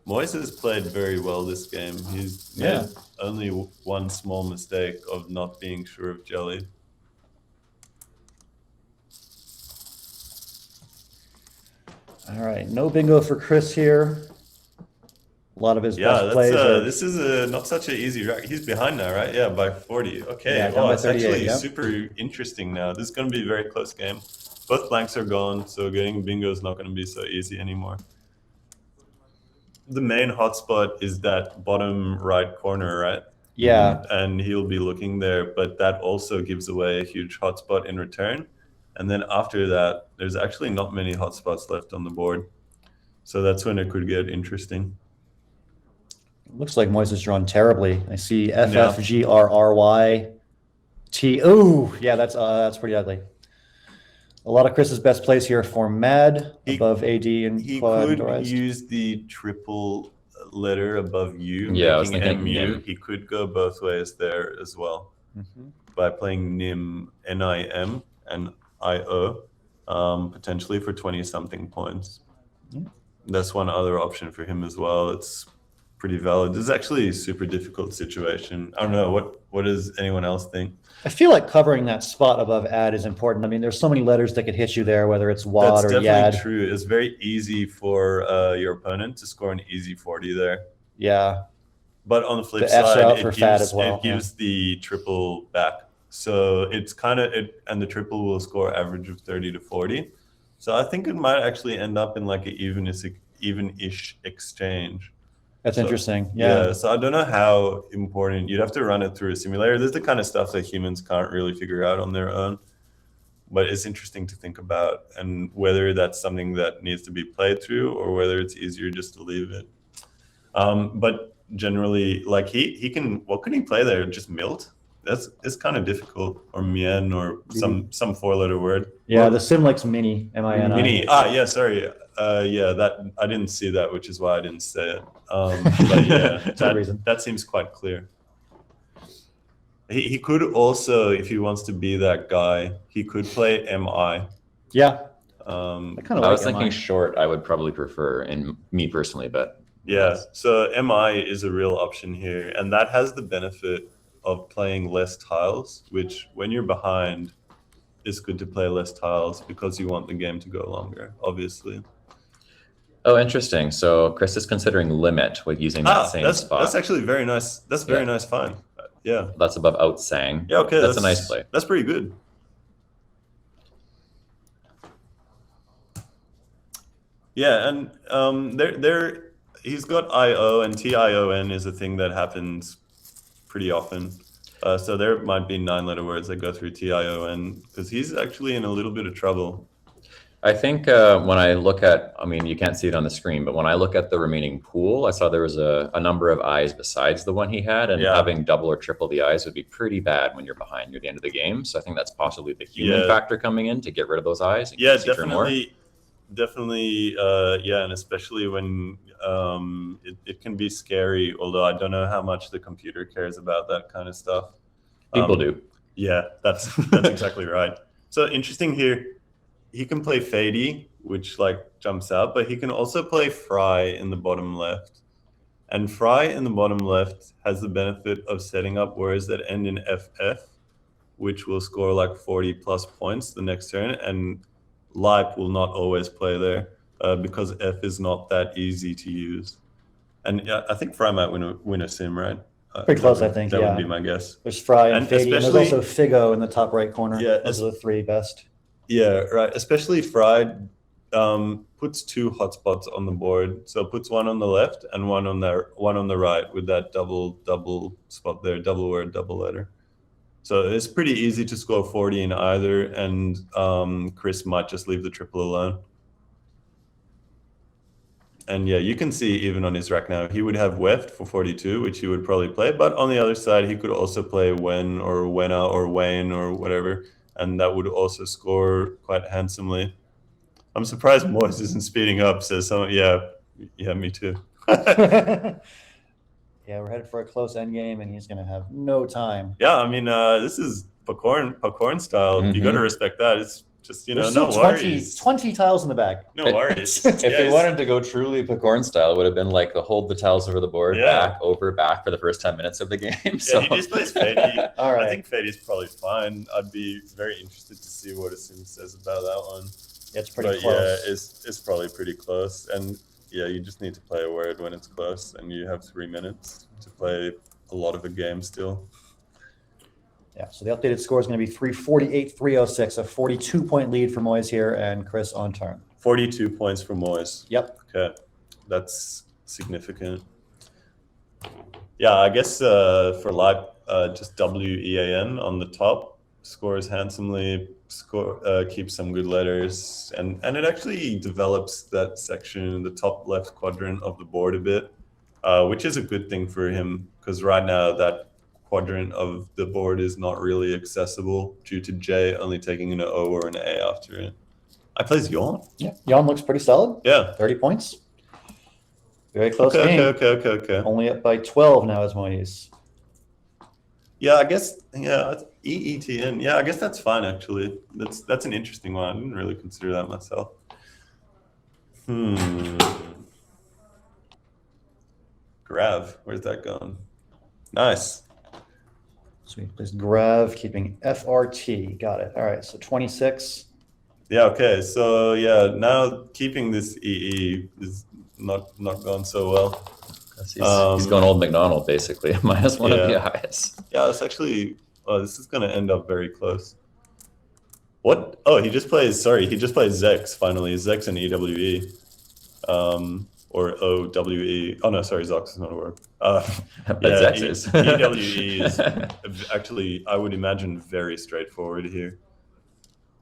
Moiz has played very well this game. He's made Yeah. only one small mistake of not being sure of jelly. All right, no bingo for Chris here. A lot of his Yeah, best plays are this is not such an easy rack. He's behind now, right? Yeah, by 40. Okay, Yeah, down by it's 38, actually yeah. super interesting now. This is going to be a very close game. Both blanks are gone, so getting bingo is not going to be so easy anymore. The main hotspot is that bottom right corner, right? Yeah, And he'll be looking there, but that also gives away a huge hotspot in return. And then after that, there's actually not many hotspots left on the board. So that's when it could get interesting. looks like Moiz is drawn terribly. I see FFGRRYT. Ooh, yeah, that's pretty ugly. A lot of Chris's best plays here for Mad He- above AD and He Quad could Dorized. use the triple letter above U, Yeah, I was making thinking MU. NIM. He could go both ways there as well Mhm. by playing NIM, NIM, and IO, potentially for 20-something points. Yeah. That's one other option for him as well. It's pretty valid. This is actually a super difficult situation. I don't know. What does anyone else think? I feel like covering that spot above ad is important. I mean, there's so many letters that could hit you there, whether it's wad That's or definitely yad. true. It's very easy for your opponent to score an easy 40 there. Yeah. But on the flip The F's are side, out for fat as well, it gives the triple back. So it's kind of and the triple will score average of 30 to 40. So I think it might actually end up in like an even-ish exchange. That's So, interesting. Yeah. So I don't know how important. You'd have to run it through a simulator. This is the kind of stuff that humans can't really figure out on their own. But it's interesting to think about, and whether that's something that needs to be played through or whether it's easier just to leave it. But generally, like he can. What can he play there? Just milt. It's kind of difficult, or mien, or some 4-letter word. Yeah, the Simlex Mini, M-I-N-I. Mini. Yeah, sorry. Yeah, that I didn't see that, which is why I didn't say it. But yeah, that seems quite clear. He could also, if he wants to be that guy, he could play MI. Yeah. I was thinking short. I would probably prefer, in me personally, but yeah. So MI is a real option here, and that has the benefit of playing less tiles, which when you're behind, it's good to play less tiles because you want the game to go longer, obviously. Oh, interesting. So Chris is considering limit with using that same spot. That's actually very nice. That's very nice find. Yeah. That's above outsang. Yeah, okay. That's a nice play. That's pretty good. Yeah, and he's got IO, and TION is a thing that happens pretty often. So there might be 9-letter words that go through TION, because he's actually in a little bit of trouble. I think when I look at, I mean, you can't see it on the screen, but when I look at the remaining pool, I saw there was a number of eyes besides the one he had, and having double or triple the eyes would be pretty bad when you're behind near the end of the game. So I think that's possibly the human factor coming in to get rid of those eyes. And Definitely. And especially when it can be scary, although I don't know how much the computer cares about that kind of stuff. People do. Yeah, that's exactly right. So interesting here. He can play Fady, which like jumps out, but he can also play Fry in the bottom left. And Fry in the bottom left has the benefit of setting up words that end in FF, which will score like 40 plus points the next turn. And Lipe will not always play there because F is not that easy to use. And I think Fry might win a sim, right? Pretty close, I think. That would be my guess. There's Fry and Fady, and there's also Figo in the top right corner. Yeah, those are the 3 best. Yeah, right. Especially Fry puts 2 hotspots on the board. So puts one on the left and one on the right with that double spot there, double word, double letter. So it's pretty easy to score 40 in either, and Chris might just leave the triple alone. And yeah, you can see even on his rack now, he would have Weft for 42, which he would probably play. But on the other side, he could also play Wen or Wena or Wayne or whatever, and that would also score quite handsomely. I'm surprised Moiz isn't speeding up. Says someone, yeah, me too. Yeah, we're headed for a close endgame, and he's going to have no time. Yeah, I mean, this is popcorn style. Mm-hmm. You got to respect that. It's just, no 20, worries. 20 tiles in the bag. No worries. If they wanted to go truly popcorn style, it would have been like the hold the tiles over the board, back for the first 10 minutes of the game. So. Yeah, he just plays Fady. All right. I think Fady's probably fine. I'd be very interested to see what Asim says about that one. It's pretty close. Yeah, it's probably pretty close. And yeah, you just need to play a word when it's close, and you have 3 minutes to play a lot of a game still. Yeah, so the updated score is going to be 348-306, a 42-point lead for Moiz here, and Chris on turn. 42 points for Moiz. Yep. Okay, that's significant. Yeah, I guess for Lipe, just WEAN on the top, scores handsomely, keeps some good letters, and it actually develops that section in the top left quadrant of the board a bit, which is a good thing for him, because right now that quadrant of the board is not really accessible due to J only taking an O or an A after it. I plays Yawn. Yeah, Yawn looks pretty solid. Yeah. 30 points. Very close game. Okay. Only up by 12 now as Moiz. Yeah, I guess, EETN. Yeah, I guess that's fine, actually. That's an interesting one. I didn't really consider that myself. Grav, where's that going? Nice. So we place Grav, keeping FRT. Got it. All right, so 26. Yeah, okay. So yeah, now keeping this EE is not going so well. He's going old McDonald, basically, minus one of Yeah. the eyes. Yeah, it's actually, this is going to end up very close. What? Oh, he just plays Zex, finally. Zex and EWE. Or OWE. Oh, no, sorry, Zox is not a word. But Zex is. EWE is actually, I would imagine, very straightforward here.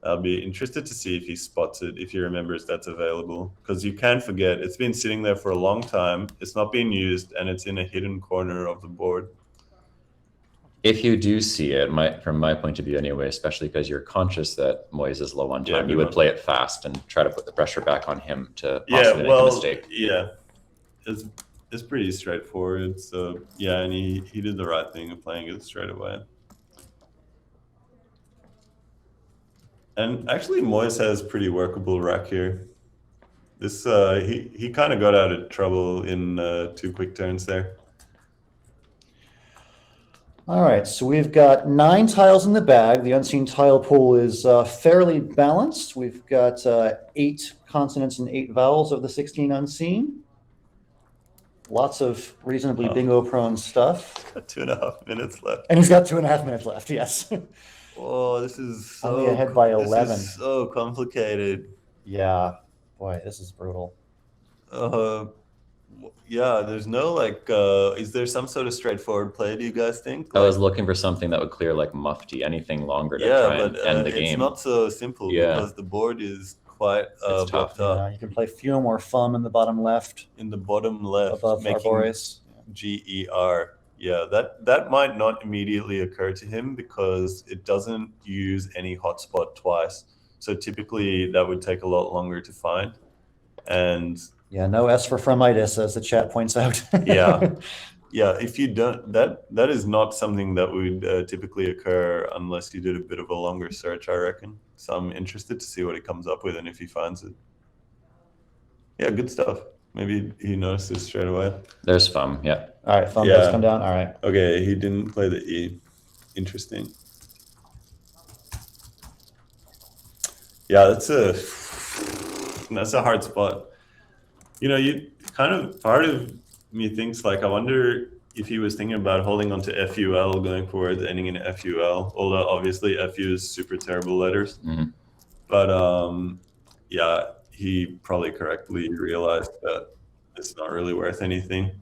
I'll be interested to see if he spots it, if he remembers that's available. Because you can't forget, it's been sitting there for a long time, it's not being used, and it's in a hidden corner of the board. If you do see it, from my point of view anyway, especially because you're conscious that Moiz is low on time, you would play it fast and try to put the pressure back on him to possibly make a mistake. Yeah, it's pretty straightforward. So yeah, and he did the right thing of playing it straight away. And actually, Moiz has pretty workable rack here. This he kind of got out of trouble in 2 quick turns there. All right, so we've got 9 tiles in the bag. The unseen tile pool is fairly balanced. We've got 8 consonants and 8 vowels of the 16 unseen. Lots of reasonably bingo-prone stuff. Got 2.5 minutes left. And he's got 2.5 minutes left, yes. Oh, this is so Only ahead by 11. This is so complicated. Yeah, boy, this is brutal. Yeah, there's no is there some sort of straightforward play, do you guys think? I was looking for something that would clear like Mufti, anything longer to try and end the game. It's not so simple because the board is quite It's tough. blocked up. You can play Fume or Fum in the bottom left. In the bottom left, Above making Arboreus. GER. Yeah, that might not immediately occur to him because it doesn't use any hotspot twice. So typically that would take a lot longer to find. And Yeah, no S for Fremitis, as the chat points out. yeah, if you don't, that is not something that would typically occur unless you did a bit of a longer search, I reckon. So I'm interested to see what he comes up with and if he finds it. Yeah, good stuff. Maybe he notices straight away. There's Fum, yeah. All right, Fum does come down. All right. Okay, he didn't play the E. Interesting. Yeah, that's a hard spot. You know, part of me thinks like, I wonder if he was thinking about holding on to FUL going forward, ending in FUL, although obviously FU is super terrible letters. Mhm. But yeah, he probably correctly realized that it's not really worth anything.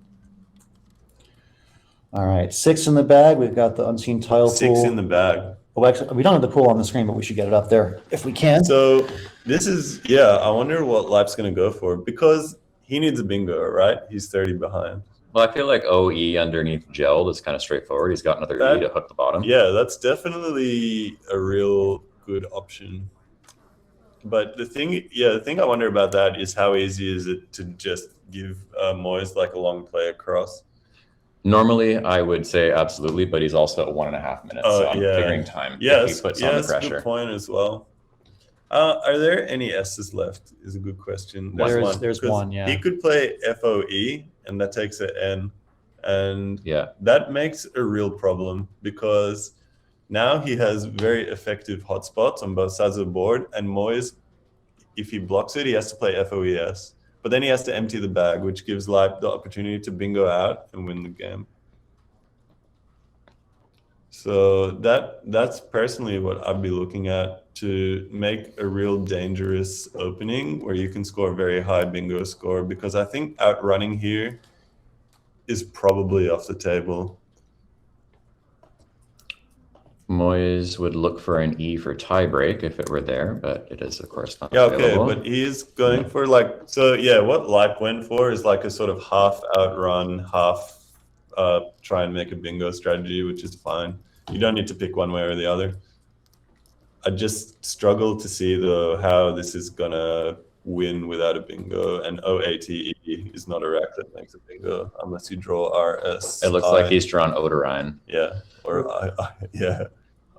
All right, 6 in the bag. We've got the unseen tile pool. 6 in the bag. Oh, actually, we don't have the pool on the screen, but we should get it up there if we can. So this is, I wonder what Lipe's going to go for because he needs a bingo, right? He's 30 behind. Well, I feel like OE underneath gelled is kind of straightforward. He's got another E to hook the bottom. Yeah, that's definitely a real good option. But the thing I wonder about that is how easy is it to just give Moiz like a long play across? Normally, I would say absolutely, but he's also at 1.5 minutes, so I'm figuring time. Yes, he puts on the that's a pressure. good point as well. Are there any S's left? Is a good question. There's one, yeah. He could play FOE, and that takes an N, and that makes a real problem because now he has very effective hotspots on both sides of the board, and Moiz, if he blocks it, he has to play FOES. But then he has to empty the bag, which gives Lipe the opportunity to bingo out and win the game. So that's personally what I'd be looking at to make a real dangerous opening where you can score a very high bingo score, because I think outrunning here is probably off the table. Moiz would look for an E for tiebreak if it were there, but it is, of course, not Okay, available. but he is going for what Lipe went for is like a sort of half outrun, half try and make a bingo strategy, which is fine. You don't need to pick one way or the other. I just struggle to see how this is gonna win without a bingo, and OATE is not a rack that makes a bingo unless you draw RS. It looks like he's drawn Odorine. Yeah, or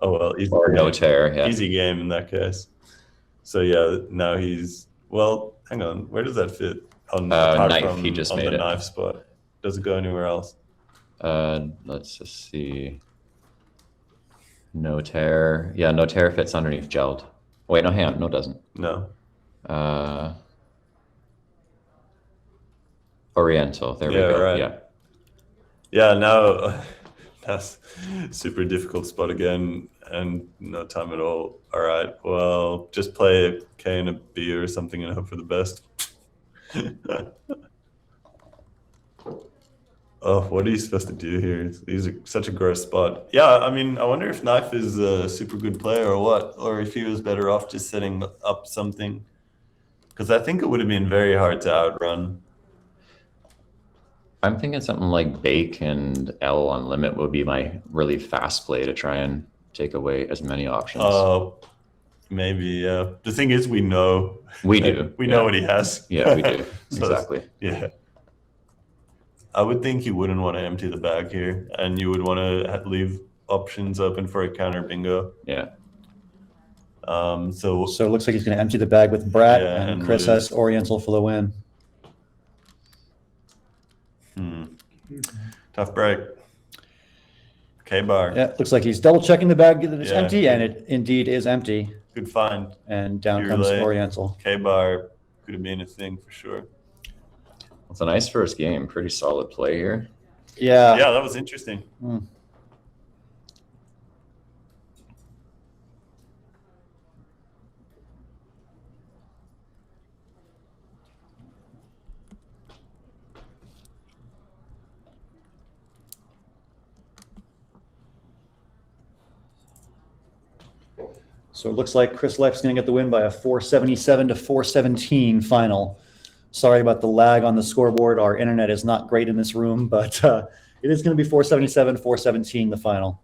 Oh well, easy or game. no tear. Yeah. Easy game in that case. So yeah, now he's hang on. Where does that fit on knife? He just on made the it. knife spot? does it go anywhere else? Let's just see. No tear. Yeah, no tear fits underneath gelled. Wait, no, hang on. No, it doesn't. No. Oriental. There we Yeah, go. right. Yeah. Yeah, now that's super difficult spot again, and no time at all. All right, well, just play a K and a B or something and hope for the best. Oh, what are you supposed to do here? These are such a gross spot. Yeah, I mean, I wonder if Knife is a super good player or what, or if he was better off just setting up something. Because I think it would have been very hard to outrun. I'm thinking something like bake and L on limit would be my really fast play to try and take away as many options. Maybe, yeah. The thing is, we know. We do. We know what he has. Yeah, we do. So, Exactly. yeah. I would think you wouldn't want to empty the bag here, and you would want to leave options open for a counter bingo. Yeah. So So it looks like he's going to empty the bag with Brat, Yeah, and and Chris lose. has Oriental for the win. Tough break. K-bar. Yeah, looks like he's double checking the bag that it's Yeah. empty, and it indeed is empty. Good find. And down You're comes late. Oriental. K-bar could have been a thing for sure. It's a nice first game. Pretty solid play here. Yeah. Yeah, that was interesting. So it looks like Chris Life's going to get the win by a 477 to 417 final. Sorry about the lag on the scoreboard. Our internet is not great in this room, but it is going to be 477, 417 the final.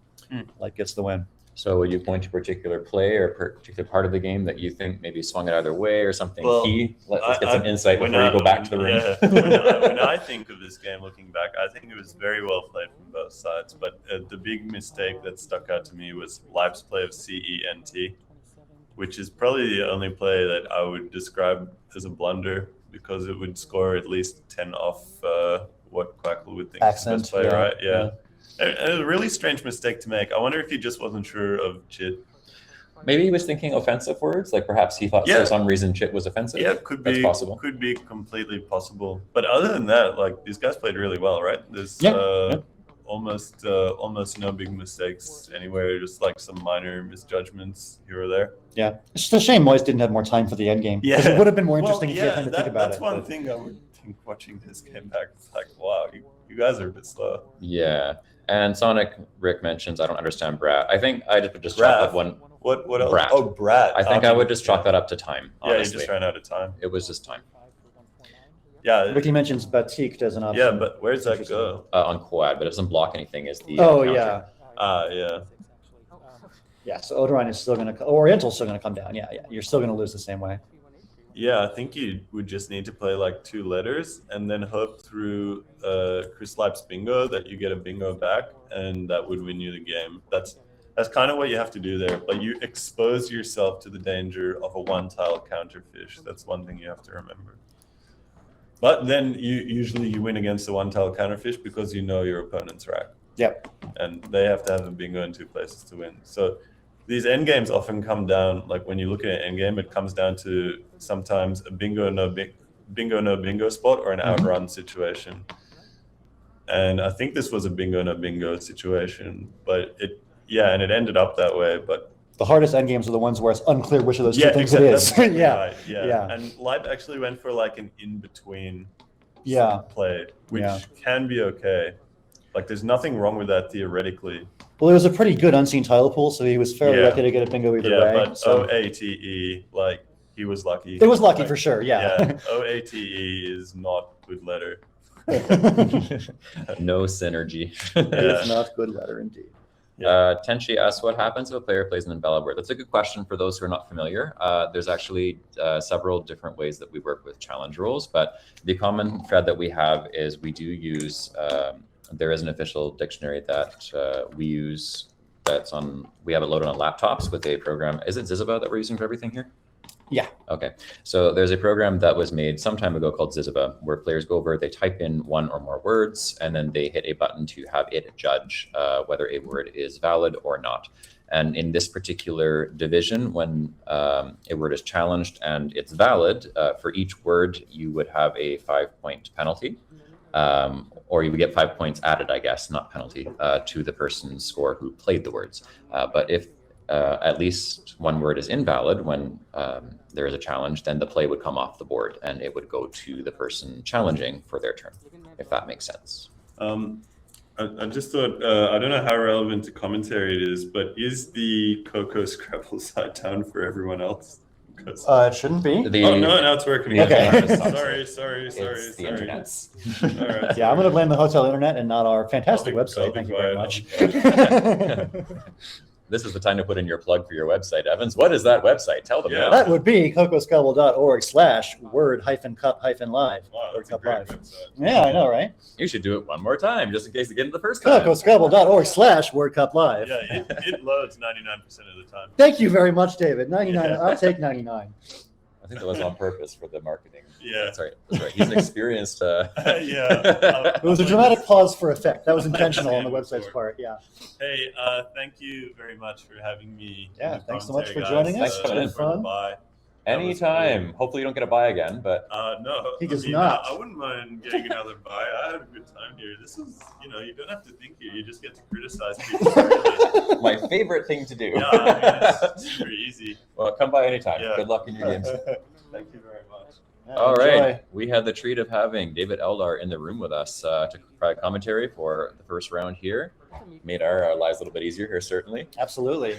Life gets the win. So would you point to a particular play or a particular part of the game that you think maybe swung it either way or something Well, key? Let's get some insight when before you go back to the ring. Yeah, when I think of this game looking back, I think it was very well played from both sides. But the big mistake that stuck out to me was Life's play of CENT, which is probably the only play that I would describe as a blunder because it would score at least 10 off what Quackle would think is the best play, right? Yeah. And it was a really strange mistake to make. I wonder if he just wasn't sure of Chit. Maybe he was thinking offensive words, like perhaps he thought Yeah. for some reason Chit was offensive. Yeah, could That's be possible. Could be completely possible. But other than that, like these guys played really well, right? There's almost no big mistakes anywhere, just like some minor misjudgments here or there. Yeah. It's just a shame Moiz didn't have more time for the end game. Yeah. It would have been more interesting if he had time to think about that's it. one but- thing I would think watching this game back. It's like, wow, you guys are a bit slow. Yeah. And Sonic Rick mentions, I don't understand Brat. I think I would just Brat. chalk that one. What else? Brat. Oh, Brat. I think I would just chalk that up to time, Yeah, you honestly. just ran out of time. It was just time. Yeah, Ricky mentions Batik as an option. yeah, but where's that go? On quad, but it doesn't block anything is the Oh, counter. yeah. Yeah. Yeah, so Odoron is still going to, Oriental's still going to come down. Yeah, yeah. You're still going to lose the same way. Yeah, I think you would just need to play like 2 letters and then hope through Chris Life's bingo that you get a bingo back, and that would win you the game. That's kind of what you have to do there. But you expose yourself to the danger of a 1-tile counterfish. That's one thing you have to remember. But then you win against the 1-tile counterfish because you know your opponent's rack. Yep. And they have to have a bingo in 2 places to win. So these end games often come down, like when you look at an end game, it comes down to sometimes a bingo no bingo spot or an outrun situation. And I think this was a bingo no bingo situation, but it ended up that way. But The hardest end games are the ones where it's unclear which of those two things exactly. it is. That's Yeah. right, yeah. Yeah. And Lipe actually went for like an in-between Yeah. play, which Yeah. can be okay. Like there's nothing wrong with that theoretically. Well, it was a pretty good unseen title pool, so he was fairly Yeah. lucky to get a bingo either Yeah, way. but So OATE, like he was lucky. it was lucky Like, for sure. Yeah. OATE is not good letter. No synergy. It's not good letter indeed. Tenchi asks, what happens if a player plays an invalid word? That's a good question for those who are not familiar. There's actually several different ways that we work with challenge rules, but the common thread that we have is we do use, there is an official dictionary that we use we have it loaded on laptops with a program. Is it Zizaba that we're using for everything here? Yeah. Okay. So there's a program that was made some time ago called Ziziba, where players go over, they type in one or more words, and then they hit a button to have it judge whether a word is valid or not. And in this particular division, when a word is challenged and it's valid, for each word, you would have a 5-point penalty. Or you would get 5 points added, I guess, not penalty, to the person's score who played the words. But if at least one word is invalid when there is a challenge, then the play would come off the board and it would go to the person challenging for their turn, if that makes sense. I just thought, I don't know how relevant to commentary it is, but is the Coco Scrabble site down for everyone else? It shouldn't be. Oh, no, it's working. Okay. sorry. It's the internet. All right. Yeah, I'm going to blame the hotel internet and not our fantastic website. Thank you very much. This is the time to put in your plug for your website, Evans. What is that website? Tell them now. That would be cocoscrabble.org/word-cup-live. Wow, Word that's a Cup great Live. website. Yeah, I know, right? You should do it one more time, just in case you get it the first time. cocoscrabble.org/word-cup-live. Yeah, it loads 99% of the time. Thank you very much, David. 99. I'll take 99. I think that was on purpose for the marketing. Yeah. That's right. He's an experienced. Yeah. It was a dramatic pause for effect. That was intentional on the website's part. Yeah. Hey, thank you very much for having me. Yeah, in the thanks so much for commentary, joining guys. us. Thanks for It's been fun. Bye. Anytime. Hopefully you don't get a buy again, but No, He does not. I wouldn't mind getting another buy. I had a good time here. This is, you don't have to think here. You just get to criticize people. my favorite thing to do. Yeah, I mean, it's super easy. Well, come by anytime. Yeah. Good luck in your games. Thank you very much. Yeah, All enjoy. right. We had the treat of having David Eldar in the room with us to provide commentary for the first round here. Made our lives a little bit easier here, certainly. Absolutely.